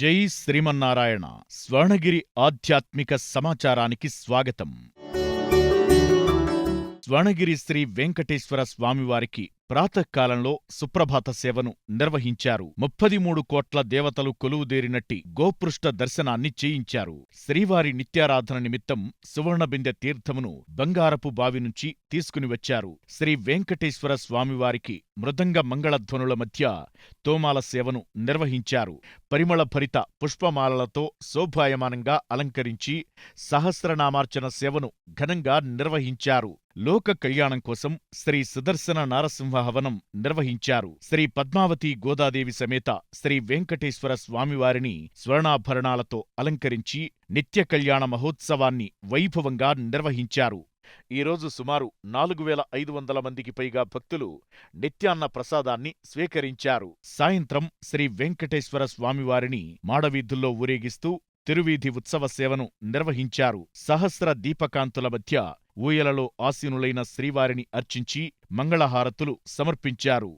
జై శ్రీమన్నారాయణ. స్వర్ణగిరి ఆధ్యాత్మిక సమాచారానికి స్వాగతం. స్వర్ణగిరి శ్రీ వెంకటేశ్వర స్వామివారికి ప్రాతకాలంలో సుప్రభాత సేవను నిర్వహించారు. 33 కోట్ల దేవతలు కొలువుదేరినట్టి గోపృష్ఠ దర్శనాన్ని చేయించారు. శ్రీవారి నిత్యారాధన నిమిత్తం సువర్ణబిందె తీర్థమును బంగారపు బావి నుంచి తీసుకుని వచ్చారు. శ్రీ వెంకటేశ్వర స్వామివారికి మృదంగ మంగళధ్వనుల మధ్య తోమాల సేవను నిర్వహించారు. పరిమళభరిత పుష్పమాలలతో శోభాయమానంగా అలంకరించి సహస్రనామార్చన సేవను ఘనంగా నిర్వహించారు. లోక కళ్యాణం కోసం శ్రీ సుదర్శన నారసింహ హవనం నిర్వహించారు. శ్రీ పద్మావతి గోదాదేవి సమేత శ్రీ వెంకటేశ్వర స్వామివారిని స్వర్ణాభరణాలతో అలంకరించి నిత్య కళ్యాణ మహోత్సవాన్ని వైభవంగా నిర్వహించారు. ఈరోజు సుమారు 4500 మందికి పైగా భక్తులు నిత్యాన్న ప్రసాదాన్ని స్వీకరించారు. సాయంత్రం శ్రీ వెంకటేశ్వర స్వామివారిని మాడవీధుల్లో ఊరేగిస్తూ తిరువీధి ఉత్సవ సేవను నిర్వహించారు. సహస్ర దీపకాంతుల మధ్య ఊయలలో ఆసీనులైన శ్రీవారిని అర్చించి మంగళహారతులు సమర్పించారు.